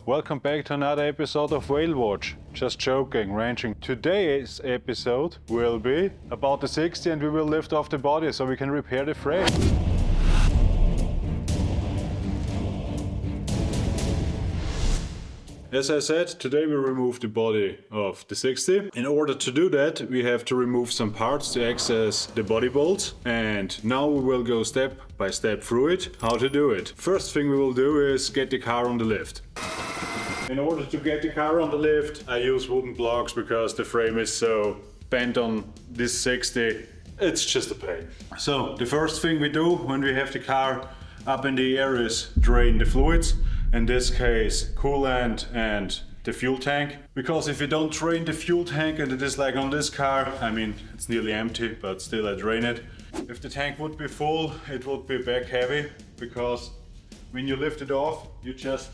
welcome back to another episode of Whale Watch. Just joking, ranching. Today's episode will be about the 60 and we will lift off the body so we can repair the frame. As I said, today we remove the body of the 60. In order to do that, we have to remove some parts to access the body bolts. And now we will go step by step through it, how to do it. First thing we will do is get the car on the lift. In order to get the car on the lift, I use wooden blocks because the frame is so bent on this 60. It's just a pain. So the first thing we do when we have the car up in the air is drain the fluids. In this case, coolant and the fuel tank. Because if you don't drain the fuel tank and it is like on this car, I mean, it's nearly empty, but still I drain it. If the tank would be full, it would be back heavy, because when you lift it off, you just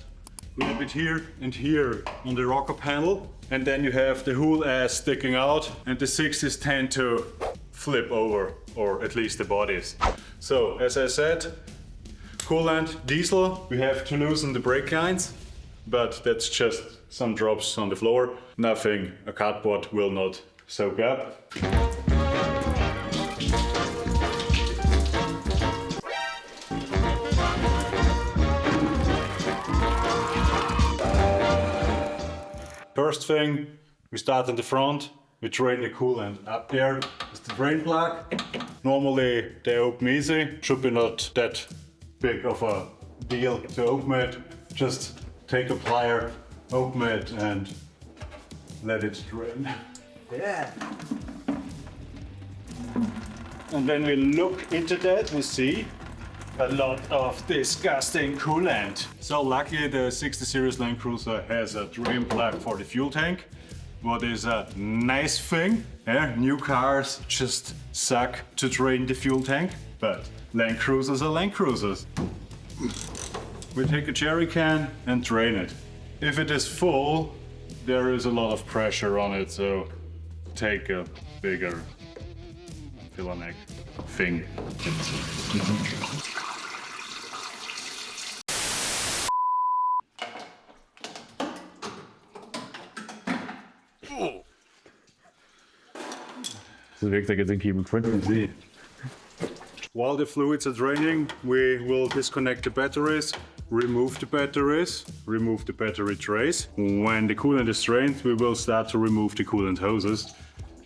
grab it here and here on the rocker panel, and then you have the whole ass sticking out, and the 60s tend to flip over, or at least the bodies. So, as I said, coolant, diesel, we have to loosen the brake lines, but that's just some drops on the floor. Nothing a cardboard will not soak up. First thing, we start in the front, we drain the coolant. Up there is the drain plug. Normally they open easy, should be not that big of a deal to open it. Just take a plier, open it and let it drain. Yeah. And when we look into that, we see a lot of disgusting coolant. So luckily the 60 series Land Cruiser has a drain plug for the fuel tank. What is a nice thing. Yeah, new cars just suck to drain the fuel tank, but Land Cruisers are Land Cruisers. We take a jerry can and drain it. If it is full, there is a lot of pressure on it, so take a bigger filler neck thing. While the fluids are draining, we will disconnect the batteries, remove the battery trays. When the coolant is drained, we will start to remove the coolant hoses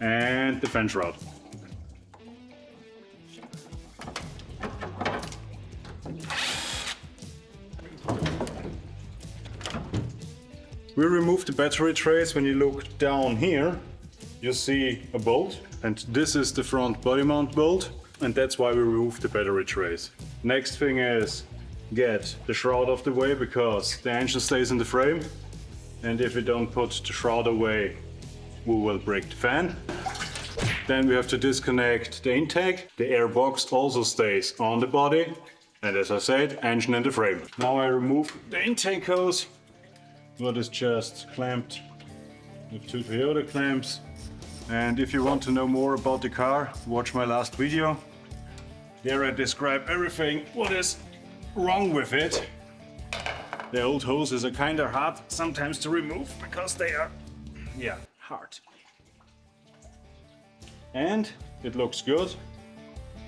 and the fan shroud. We remove the battery trays. When you look down here, you see a bolt, and this is the front body mount bolt, and that's why we remove the battery trays. Next thing is get the shroud off the way, because the engine stays in the frame, and if we don't put the shroud away, we will break the fan. Then we have to disconnect the intake. The air box also stays on the body, and as I said, engine in the frame. Now I remove the intake hose, what is just clamped with two Toyota clamps. And if you want to know more about the car, watch my last video. There I describe everything what is wrong with it. The old hoses are kinda hard sometimes to remove because they are, hard. And it looks good.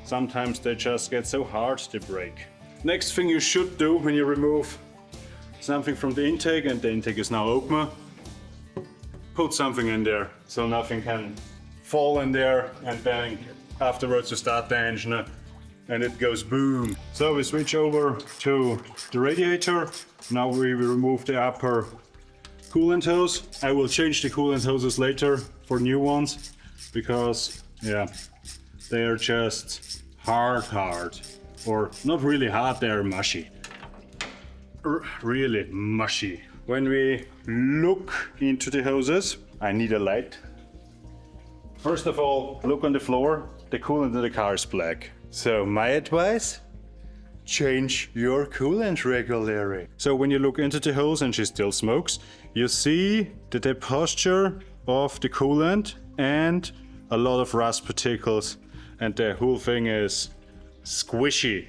Sometimes they just get so hard they break. Next thing you should do when you remove something from the intake, and the intake is now open, put something in there so nothing can fall in there, and then afterwards you start the engine and it goes boom. So we switch over to the radiator. Now we will remove the upper coolant hose. I will change the coolant hoses later for new ones, because they are just hard, or not really hard, they are mushy. Really mushy. When we look into the hoses, I need a light. First of all, look on the floor. The coolant in the car is black. So my advice, change your coolant regularly. So when you look into the hose and she still smokes, you see the deposture of the coolant and a lot of rust particles, and the whole thing is squishy.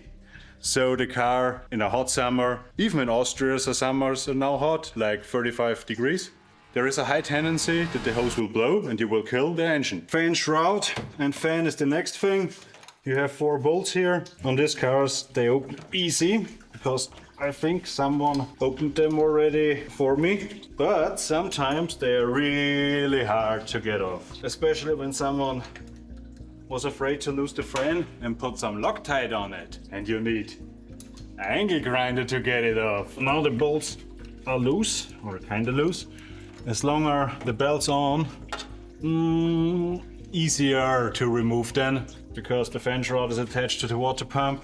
So the car in a hot summer, even in Austria, the summers are now hot, like 35 degrees. There is a high tendency that the hose will blow and you will kill the engine. Fan shroud, and fan is the next thing. You have 4 bolts here. On these cars they open easy because I think someone opened them already for me. But sometimes they are really hard to get off, especially when someone was afraid to lose the fan and put some Loctite on it, and you need an angle grinder to get it off. Now the bolts are loose, or kind of loose. As long as the belt's on, easier to remove then, because the fan shroud is attached to the water pump.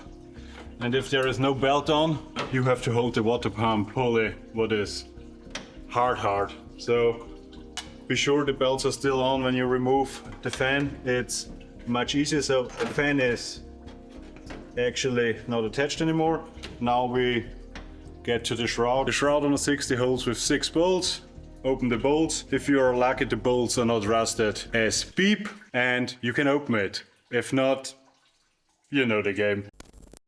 And if there is no belt on, you have to hold the water pump pulley, what is hard. So be sure the belts are still on when you remove the fan. It's much easier. So the fan is actually not attached anymore. Now we get to the shroud. The shroud on a 60 holds with 6 bolts. Open the bolts. If you are lucky, the bolts are not rusted as beep, and you can open it. If not, you know the game.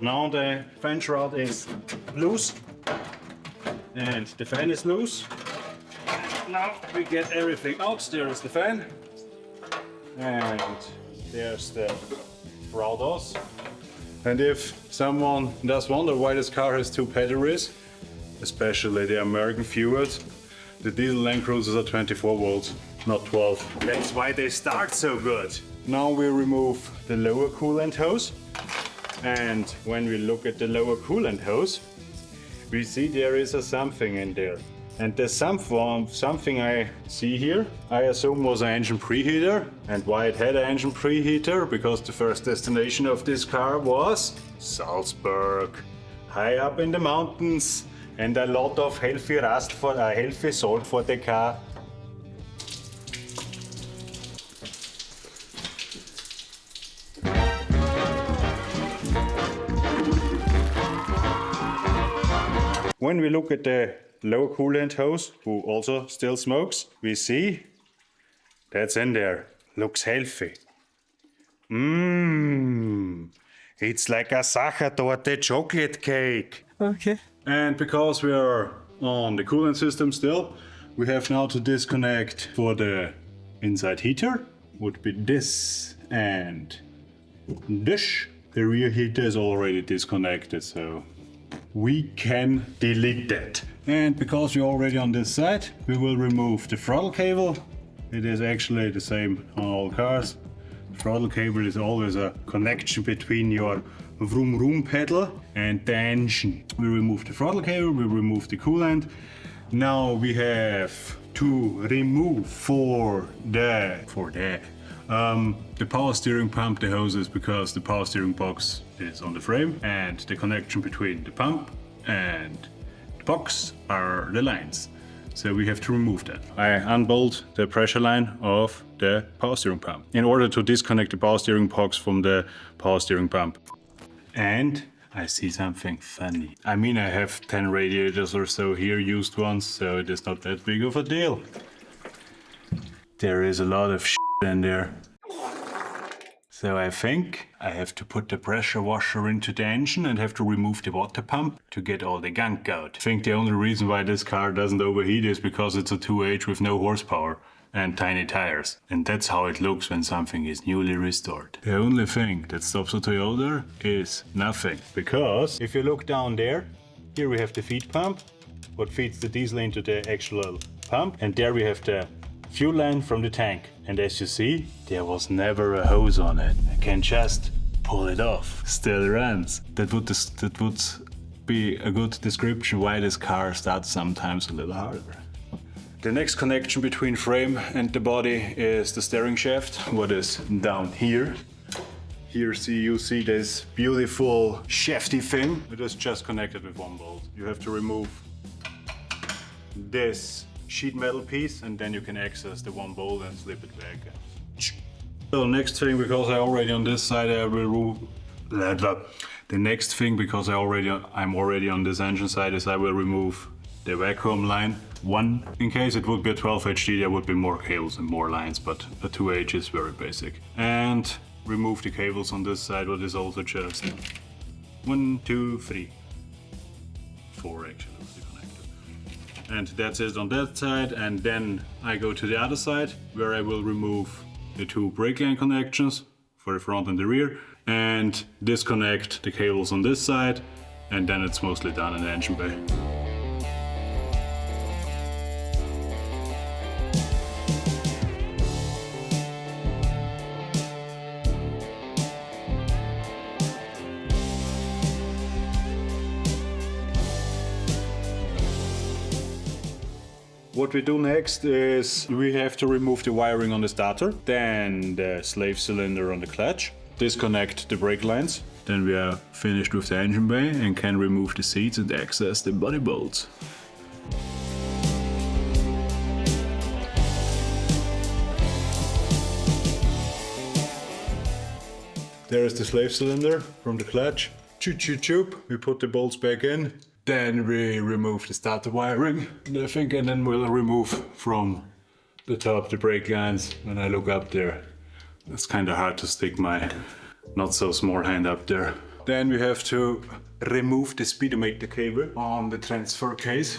Now the fan shroud is loose and the fan is loose. Now we get everything out. There is the fan and there's the shroud. And if someone does wonder why this car has 2 batteries, especially the American fuels, the diesel Land Cruisers are 24 volts, not 12. That's why they start so good. Now we remove the lower coolant hose. And when we look at the lower coolant hose, we see there is a something in there. And there's something I see here, I assume was an engine preheater. And why it had an engine preheater? Because the first destination of this car was Salzburg, high up in the mountains, and a lot of healthy salt for the car. When we look at the lower coolant hose, who also still smokes, we see that's in there. Looks healthy. It's like a Sachertorte chocolate cake. Okay. And because we are on the coolant system still, we have now to disconnect for the inside heater. Would be this and this. The rear heater is already disconnected, so we can delete that. And because we're already on this side, we will remove the throttle cable. It is actually the same on all cars. Throttle cable is always a connection between your vroom vroom pedal and the engine. We remove the throttle cable, we remove the coolant. Now we have to remove for the power steering pump, the hoses, because the power steering box is on the frame and the connection between the pump and the box are the lines. So we have to remove that. I unbolt the pressure line of the power steering pump in order to disconnect the power steering box from the power steering pump. And I see something funny. I mean, I have 10 radiators or so here, used ones, so it is not that big of a deal. There is a lot of shit in there. So I think I have to put the pressure washer into the engine and have to remove the water pump to get all the gunk out. I think the only reason why this car doesn't overheat is because it's a 2H with no horsepower and tiny tires. And that's how it looks when something is newly restored. The only thing that stops a Toyota is nothing. Because if you look down there, here we have the feed pump, what feeds the diesel into the actual pump. And there we have the fuel line from the tank. And as you see, there was never a hose on it. I can just pull it off. Still runs. That would be a good description why this car starts sometimes a little harder. The next connection between frame and the body is the steering shaft, what is down here. Here you see this beautiful Shafty thing. It is just connected with 1 bolt. You have to remove this sheet metal piece and then you can access the 1 bolt and slip it back. So next thing, because I already on this side, I'm already on this engine side, is I will remove the vacuum line. One, in case it would be a 12 HD, there would be more cables and more lines, but a 2H is very basic. And remove the cables on this side, what is also just 1, 2, 3, 4 actually with the connector. And that's it on that side, and then I go to the other side where I will remove the 2 brake line connections for the front and the rear and disconnect the cables on this side, and then it's mostly done in the engine bay. What we do next is we have to remove the wiring on the starter, then the slave cylinder on the clutch, disconnect the brake lines, then we are finished with the engine bay and can remove the seats and access the body bolts. There is the slave cylinder from the clutch. Choop choop choop. We put the bolts back in. Then we remove the starter wiring, I think, and then we'll remove from the top the brake lines. When I look up there, it's kind of hard to stick my not so small hand up there. Then we have to remove the speedometer cable on the transfer case.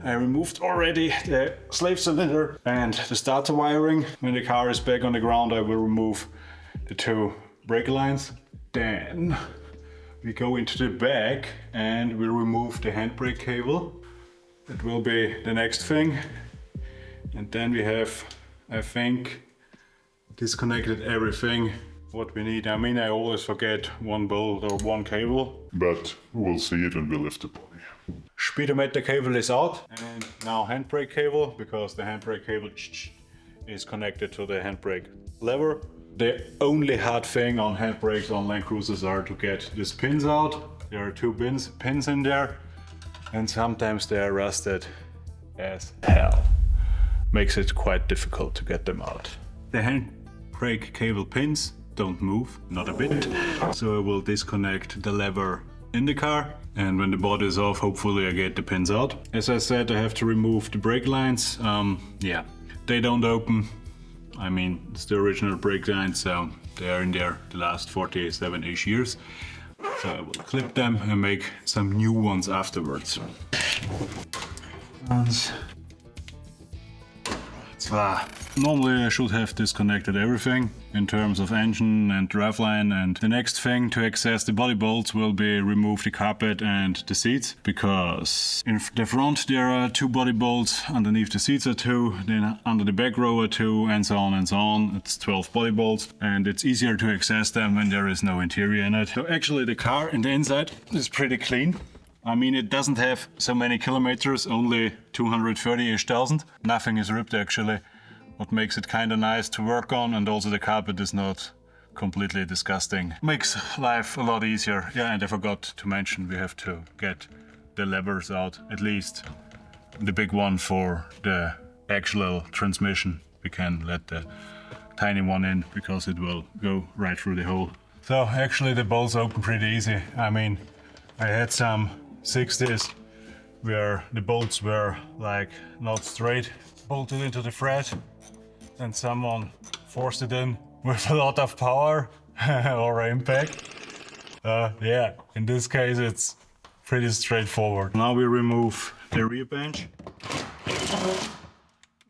I removed already the slave cylinder and the starter wiring. When the car is back on the ground, I will remove the 2 brake lines. Then we go into the back and we remove the handbrake cable. That will be the next thing. And then we have, I think, disconnected everything what we need. I mean, I always forget 1 bolt or 1 cable. But we'll see it when we lift the body. Speedometer cable is out, and now handbrake cable, because the handbrake cable is connected to the handbrake lever. The only hard thing on handbrakes on Land Cruisers are to get these pins out. There are 2 pins in there, and sometimes they are rusted as hell. Makes it quite difficult to get them out. The handbrake cable pins don't move, not a bit. So I will disconnect the lever in the car, and when the body is off, hopefully I get the pins out. As I said, I have to remove the brake lines. Yeah, they don't open. I mean, it's the original brake lines, so they are in there the last 47-ish years. So I will clip them and make some new ones afterwards. Normally I should have disconnected everything in terms of engine and driveline, and the next thing to access the body bolts will be remove the carpet and the seats, because in the front there are 2 body bolts, underneath the seats are 2, then under the back row are 2, and so on and so on. It's 12 body bolts, and it's easier to access them when there is no interior in it. So actually the car in the inside is pretty clean. I mean, it doesn't have so many kilometers, only 230-ish thousand. Nothing is ripped actually, what makes it kind of nice to work on, and also the carpet is not completely disgusting. Makes life a lot easier. Yeah, and I forgot to mention we have to get the levers out, at least the big one for the actual transmission. We can let the tiny one in because it will go right through the hole. So actually the bolts open pretty easy. I mean, I had some 60s where the bolts were like not straight, bolted into the thread, and someone forced it in with a lot of power or impact. Yeah, in this case it's pretty straightforward. Now we remove the rear bench.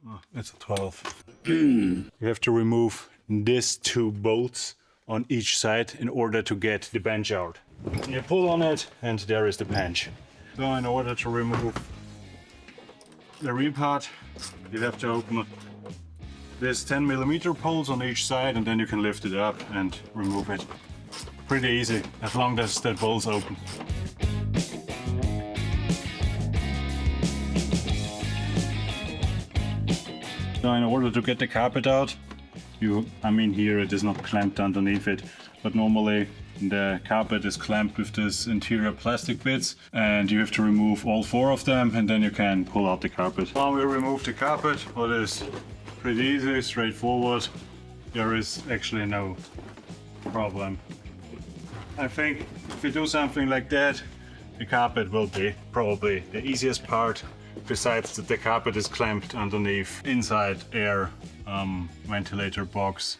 Oh, it's a 12. You have to remove these 2 bolts on each side in order to get the bench out. You pull on it and there is the bench. So in order to remove the rear part, you have to open this 10mm poles on each side, and then you can lift it up and remove it. Pretty easy, as long as that bolt's open. So in order to get the carpet out, I mean here it is not clamped underneath it, but normally the carpet is clamped with this interior plastic bits, and you have to remove all 4 of them, and then you can pull out the carpet. Now we remove the carpet, what is pretty easy, straightforward. There is actually no problem. I think if you do something like that, the carpet will be probably the easiest part, besides that the carpet is clamped underneath inside air ventilator box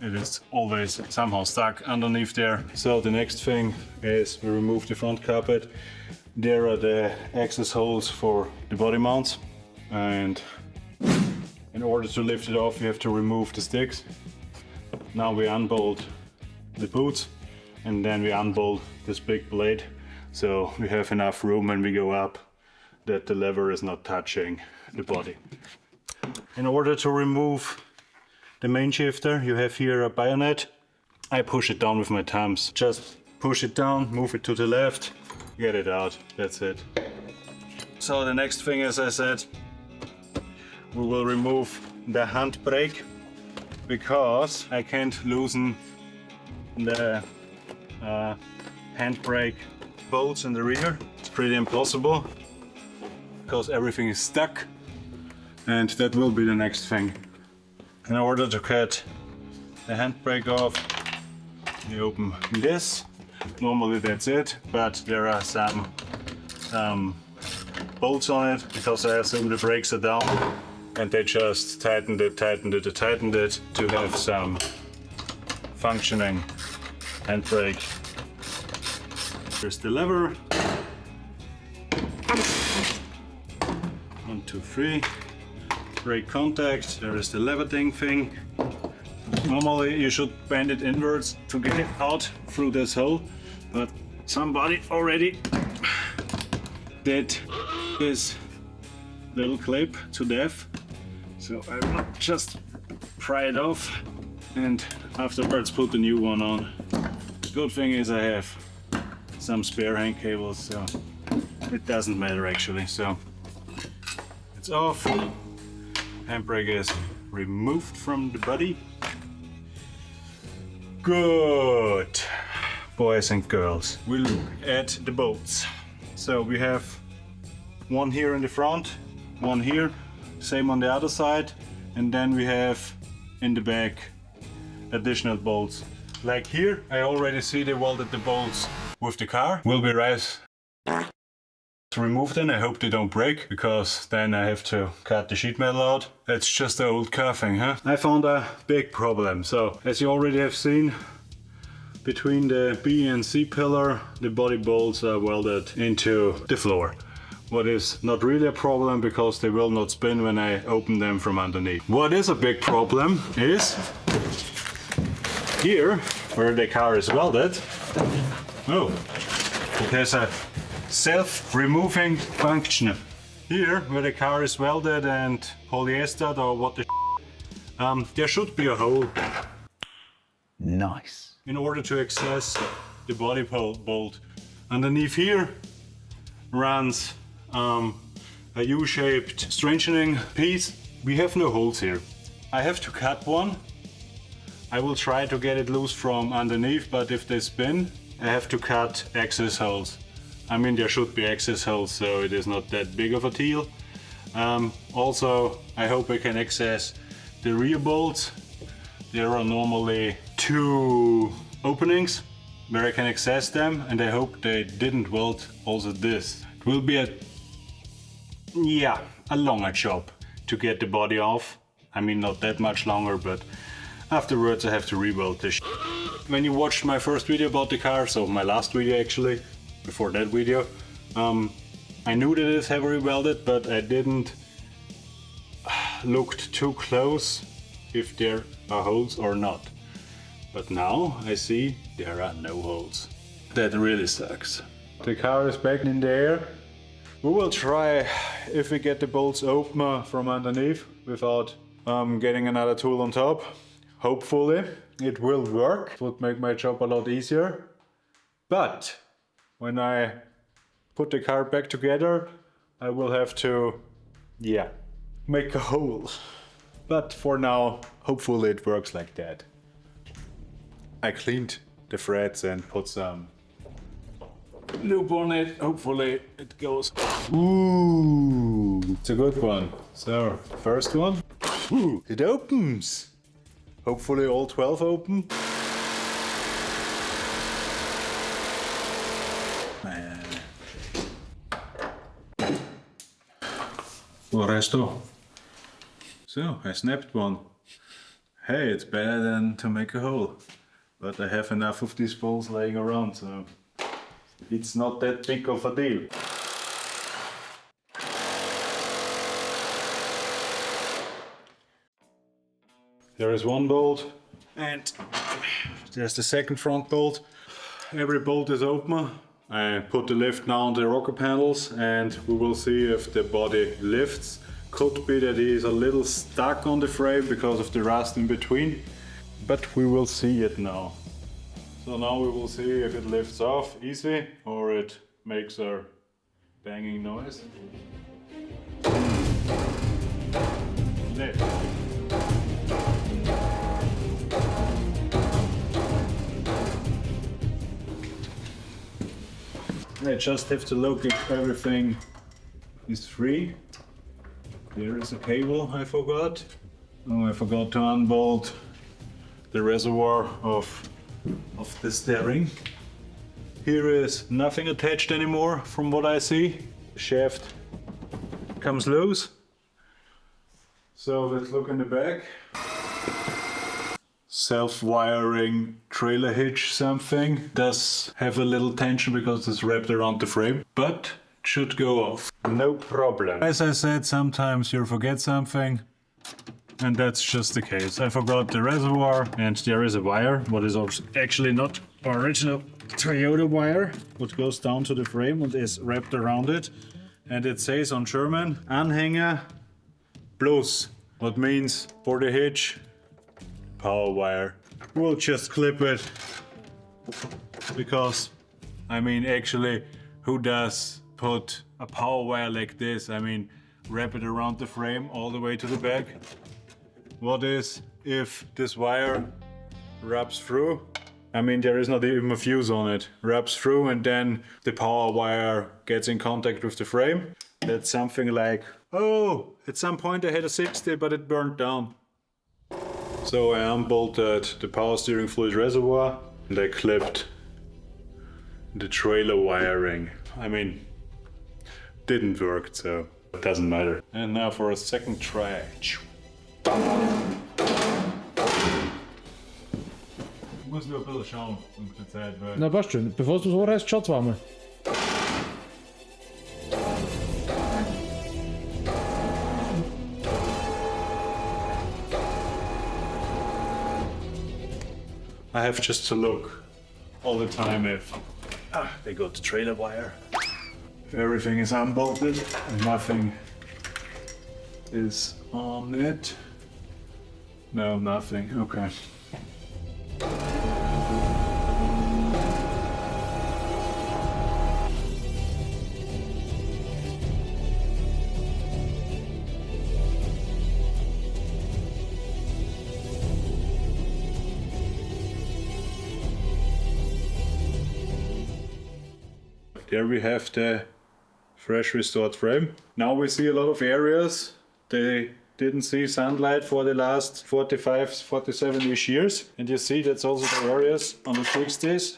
it is always somehow stuck underneath there. So the next thing is we remove the front carpet. There are the access holes for the body mounts, and in order to lift it off you have to remove the sticks. Now we unbolt the boots and then we unbolt this big blade, so we have enough room when we go up that the lever is not touching the body. In order to remove the main shifter, you have here a bayonet. I push it down with my thumbs. Just push it down, move it to the left, get it out, that's it. So the next thing, as I said, we will remove the handbrake, because I can't loosen the handbrake bolts in the rear. It's pretty impossible because everything is stuck, and that will be the next thing. In order to cut the handbrake off, you open this. Normally that's it, but there are some bolts on it, because I assume the brakes are down, and they just tightened it to have some functioning handbrake. Here's the lever. 1, 2, 3. Brake contact. There is the leveling thing. Normally you should bend it inwards to get it out through this hole, but somebody already did this little clip to death. So I will just pry it off and afterwards put the new one on. The good thing is I have some spare hand cables, so it doesn't matter actually. So it's off. Handbrake is removed from the body. Good, boys and girls. We look at the bolts. So we have one here in the front, one here, same on the other side, and then we have in the back additional bolts. Like here, I already see they welded the bolts with the car. Will be right to remove them. I hope they don't break, because then I have to cut the sheet metal out. It's just an old car thing, huh? I found a big problem. So as you already have seen, between the B and C pillar, the body bolts are welded into the floor. What is not really a problem, because they will not spin when I open them from underneath. What is a big problem is here, where the car is welded. Oh, it has a self-removing function. Here, where the car is welded and polyester or what the there should be a hole. Nice. In order to access the body bolt. Underneath here runs a U-shaped strengthening piece. We have no holes here. I have to cut one. I will try to get it loose from underneath, but if they spin, I have to cut access holes. I mean, there should be access holes, so it is not that big of a deal. Also, I hope I can access the rear bolts. There are normally 2 openings where I can access them, and I hope they didn't weld also this. It will be a longer job to get the body off. I mean, not that much longer, but afterwards I have to re-weld this. When you watched my first video about the car, so my last video actually, before that video, I knew that it's heavily welded, but I didn't look too close if there are holes or not. But now I see there are no holes. That really sucks. The car is back in the air. We will try if we get the bolts open from underneath without getting another tool on top. Hopefully it will work. It would make my job a lot easier. But when I put the car back together, I will have to, make a hole. But for now, hopefully it works like that. I cleaned the threads and put some lube on it. Hopefully it goes. Ooh, it's a good one. So, first one. Ooh, it opens. Hopefully all 12 open. Resto. So, I snapped one. hey, it's better than to make a hole. But I have enough of these bolts laying around, so it's not that big of a deal. There is one bolt, and there's the second front bolt. Every bolt is open. I put the lift now on the rocker panels, and we will see if the body lifts. Could be that it is a little stuck on the frame because of the rust in between, but we will see it now. So now we will see if it lifts off easy or it makes a banging noise. Lift. I just have to look if everything is free. There is a cable I forgot. Oh, I forgot to unbolt the reservoir of the steering. Here is nothing attached anymore from what I see. The shaft comes loose. So let's look in the back. Self-wiring trailer hitch something. Does have a little tension because it's wrapped around the frame, but it should go off. No problem. As I said, sometimes you forget something, and that's just the case. I forgot the reservoir, and there is a wire, what is actually not original Toyota wire, what goes down to the frame and is wrapped around it. And it says on German, Anhänger plus, what means for the hitch, power wire. We'll just clip it, because I mean, actually, who does put a power wire like this? I mean, wrap it around the frame all the way to the back. What is if this wire rubs through? I mean, there is not even a fuse on it. Rubs through and then the power wire gets in contact with the frame. That's something like, oh, at some point I had a 60, but it burned down. So I unbolted the power steering fluid reservoir and I clipped the trailer wiring. I mean, didn't work, so it doesn't matter. And now for a second try. Ich muss nur ein bisschen schauen, um die Zeit, weil... Na passt schon, bevor du so reißt, schaut zweimal. I have just to look all the time if they got the trailer wire. If everything is unbolted and nothing is on it. No, nothing. Okay. There we have the fresh restored frame. Now we see a lot of areas they didn't see sunlight for the last 45, 47-ish years. And you see that's also the areas on the 60s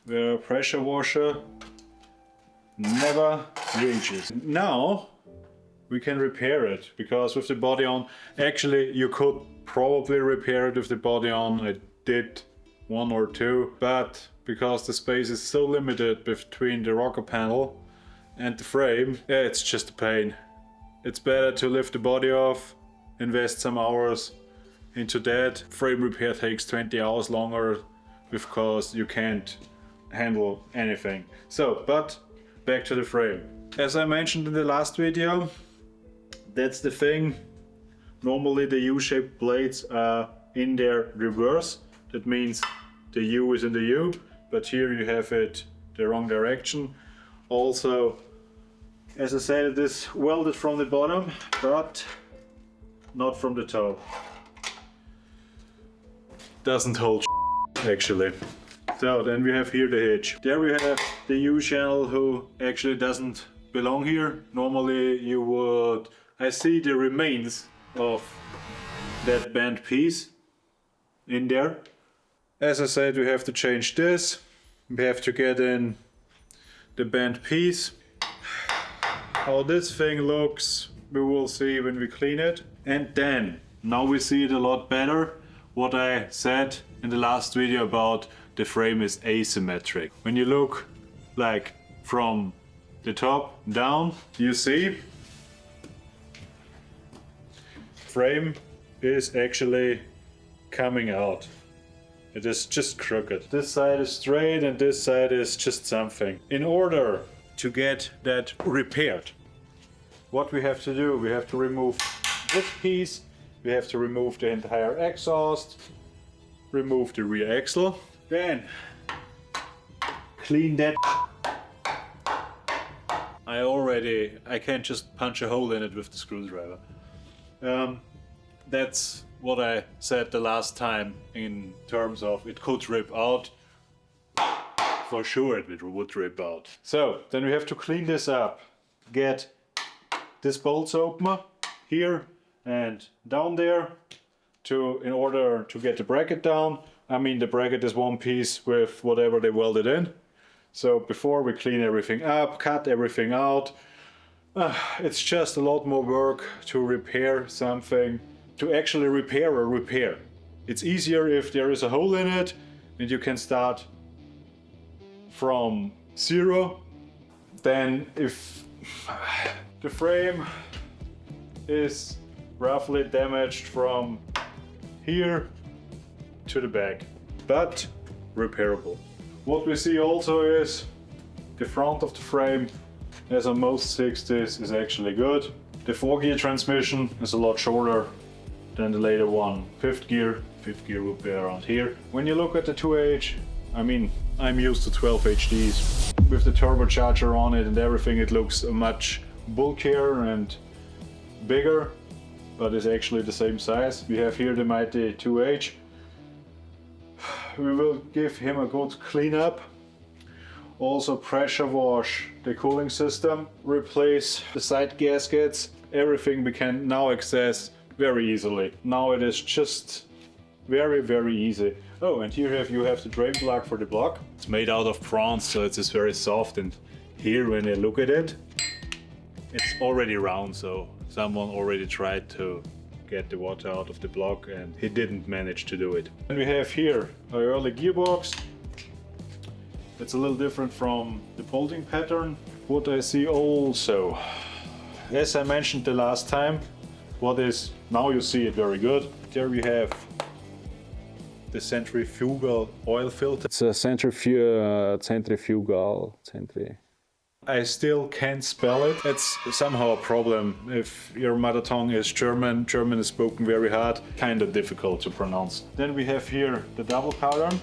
where pressure washer never reaches. Now we can repair it because with the body on, actually you could probably repair it with the body on. I did one or two, but because the space is so limited between the rocker panel and the frame, it's just a pain. It's better to lift the body off, invest some hours into that. Frame repair takes 20 hours longer because you can't handle anything. So, but back to the frame. As I mentioned in the last video, that's the thing. Normally the U-shaped blades are in their reverse. That means the U is in the U, but here you have it the wrong direction. Also, as I said, it is welded from the bottom, but not from the top. Doesn't hold actually. So then we have here the hitch. There we have the U channel who actually doesn't belong here. Normally you would, I see the remains of that bent piece in there. As I said, we have to change this. We have to get in the bent piece. How this thing looks, we will see when we clean it. And then Now we see it a lot better. What I said in the last video about the frame is asymmetric. When you look like from the top down, you see frame is actually coming out. It is just crooked. This side is straight and this side is just something. In order to get that repaired, what we have to do, we have to remove this piece, we have to remove the entire exhaust, remove the rear axle, then clean that. I can't just punch a hole in it with the screwdriver. That's what I said the last time in terms of it could rip out. For sure it would rip out. So then we have to clean this up. Get this bolts opener here and down there in order to get the bracket down. I mean, the bracket is one piece with whatever they welded in. So before we clean everything up, cut everything out, it's just a lot more work to repair something, to actually repair a repair. It's easier if there is a hole in it and you can start from zero than if the frame is roughly damaged from here to the back, but repairable. What we see also is the front of the frame, as on most 60s, is actually good. The 4-gear transmission is a lot shorter than the later one. Fifth gear would be around here. When you look at the 2H, I mean, I'm used to 12 HDs. With the turbocharger on it and everything, it looks much bulkier and bigger, but it's actually the same size. We have here the mighty 2H. We will give him a good cleanup. Also pressure wash the cooling system, replace the side gaskets. Everything we can now access very easily. Now it is just very easy. Oh, and here you have the drain plug for the block. It's made out of bronze, so it is very soft, and here when you look at it, it's already round, so someone already tried to get the water out of the block and he didn't manage to do it. And we have here our early gearbox. It's a little different from the bolting pattern. What I see also, as I mentioned the last time, now you see it very good. There we have the centrifugal oil filter. It's a centrifugal. I still can't spell it. It's somehow a problem. If your mother tongue is German, German is spoken very hard, kind of difficult to pronounce. Then we have here the double pattern.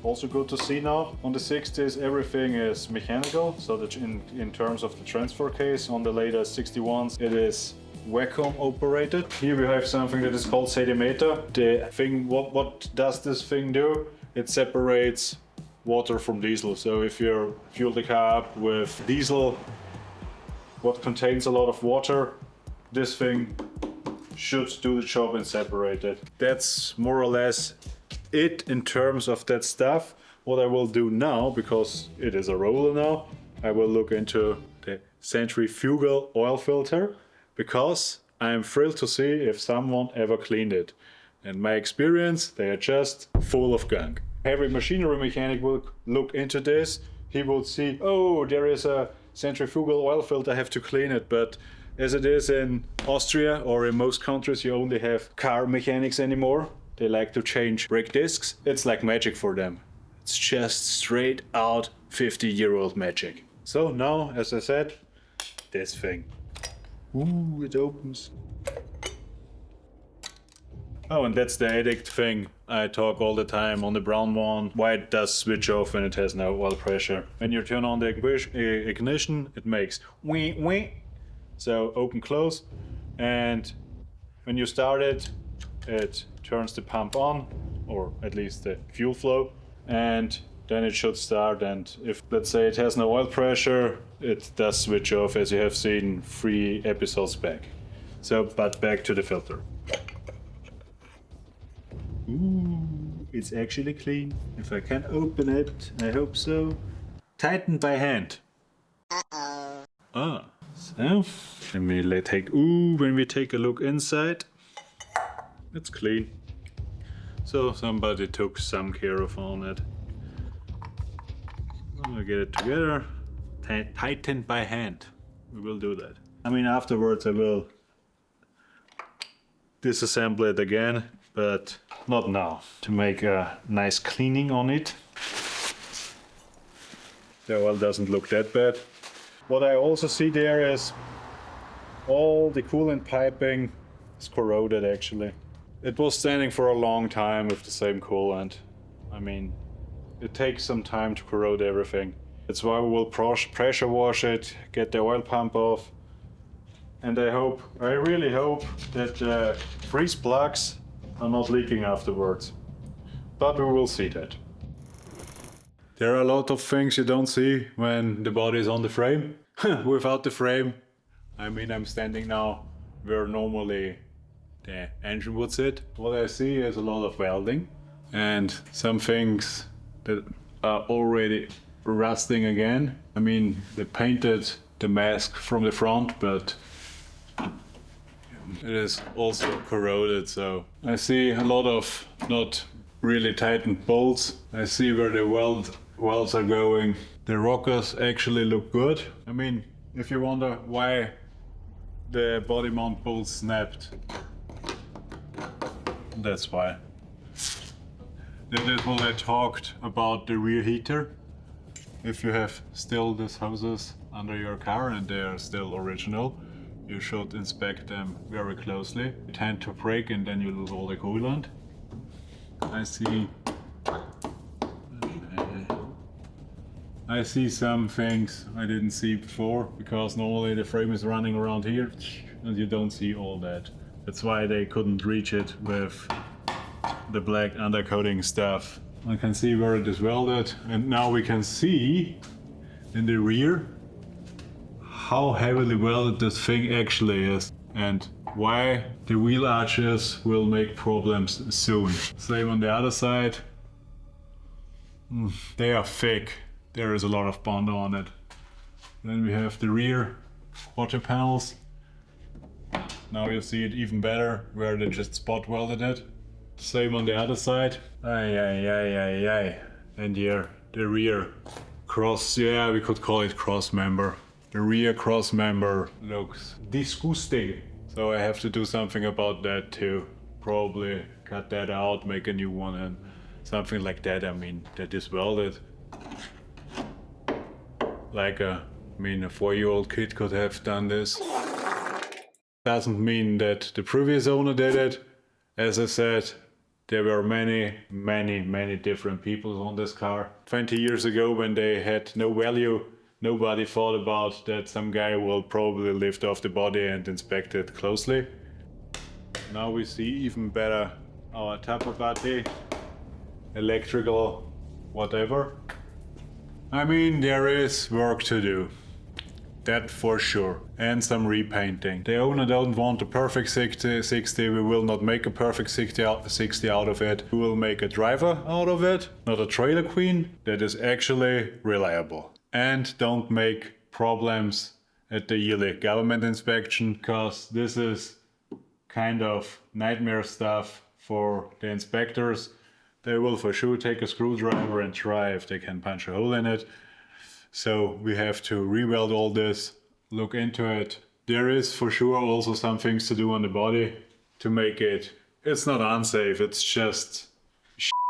Also good to see now. On the 60s everything is mechanical, so that in terms of the transfer case, on the later 61s it is vacuum operated. Here we have something that is called sedimeter. The thing, what does this thing do? It separates water from diesel. So if you fuel the car up with diesel, what contains a lot of water, this thing should do the job and separate it. That's more or less it in terms of that stuff. What I will do now, because it is a roller now, I will look into the centrifugal oil filter, because I am thrilled to see if someone ever cleaned it. In my experience, they are just full of gunk. Every machinery mechanic will look into this. He will see, oh, there is a centrifugal oil filter, I have to clean it. But as it is in Austria or in most countries, you only have car mechanics anymore. They like to change brake discs. It's like magic for them. It's just straight out 50-year-old magic. So now, as I said, this thing. Ooh, it opens. Oh, and that's the addict thing I talk all the time on the brown one. Why it does switch off when it has no oil pressure. When you turn on the ignition, it makes wee wee. So open, close. And when you start it, it turns the pump on, or at least the fuel flow. And then it should start. And if, let's say, it has no oil pressure, it does switch off, as you have seen 3 episodes back. So, but back to the filter. Ooh, it's actually clean. If I can open it, I hope so. Tighten by hand. Ah, so when we take a look inside, it's clean. So somebody took some care of on it. I'll get it together, tightened by hand. We will do that. I mean, afterwards I will disassemble it again, but not now. To make a nice cleaning on it. The oil doesn't look that bad. What I also see there is all the coolant piping is corroded actually. It was standing for a long time with the same coolant. I mean, it takes some time to corrode everything. That's why we will pressure wash it, get the oil pump off. And I really hope that the freeze plugs are not leaking afterwards. But we will see that. There are a lot of things you don't see when the body is on the frame. Without the frame, I mean, I'm standing now where normally the engine would sit. What I see is a lot of welding and some things that are already rusting again. I mean, they painted the mask from the front, but it is also corroded, so I see a lot of not really tightened bolts. I see where the welds are going. The rockers actually look good. I mean, if you wonder why the body mount bolts snapped, that's why. That is what I talked about the rear heater. If you have still these hoses under your car and they are still original, you should inspect them very closely. They tend to break and then you lose all the coolant. I see some things I didn't see before, because normally the frame is running around here and you don't see all that. That's why they couldn't reach it with the black undercoating stuff. I can see where it is welded, and now we can see in the rear how heavily welded this thing actually is and why the wheel arches will make problems soon. Same on the other side. They are thick. There is a lot of bond on it. Then we have the rear quarter panels. Now you see it even better where they just spot welded it. Same on the other side. And here, the rear cross, yeah, we could call it cross member. The rear cross member looks disgusting. So I have to do something about that too. Probably cut that out, make a new one and something like that. I mean, that is welded. Like a 4-year-old kid could have done this. Doesn't mean that the previous owner did it. As I said, there were many different people on this car. 20 years ago, when they had no value, nobody thought about that some guy will probably lift off the body and inspect it closely. Now we see even better our tapabati, electrical, whatever. I mean, there is work to do. That for sure. And some repainting. The owner don't want a perfect 60. We will not make a perfect 60 out of it. We will make a driver out of it, not a trailer queen that is actually reliable. And don't make problems at the yearly government inspection, because this is kind of nightmare stuff for the inspectors. They will for sure take a screwdriver and try if they can punch a hole in it. So we have to re-weld all this, look into it. There is for sure also some things to do on the body to make it. It's not unsafe, it's just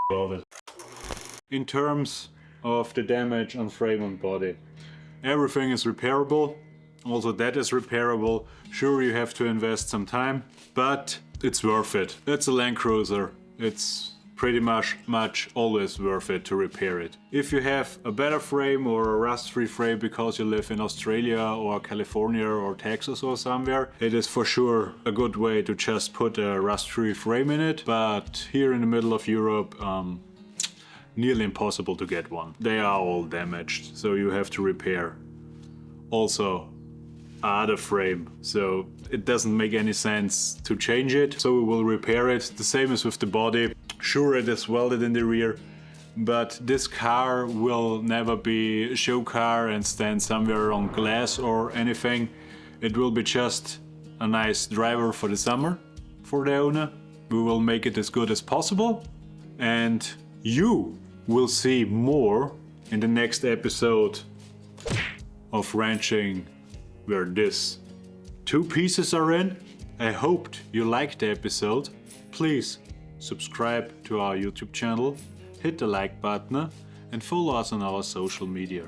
welded. In terms of the damage on frame and body, everything is repairable. Also that is repairable. Sure, you have to invest some time, but it's worth it. It's a Land Cruiser. It's pretty much always worth it to repair it. If you have a better frame or a rust-free frame because you live in Australia or California or Texas or somewhere, it is for sure a good way to just put a rust-free frame in it. But here in the middle of Europe, nearly impossible to get one. They are all damaged, so you have to repair. Also, other frame, so it doesn't make any sense to change it, so we will repair it. The same as with the body. Sure, it is welded in the rear, but this car will never be a show car and stand somewhere on glass or anything. It will be just a nice driver for the summer for the owner, We will make it as good as possible, and you will see more in the next episode of ranching where this 2 pieces are in. I hoped you liked the episode. Please subscribe to our YouTube channel, hit the like button and follow us on our social media.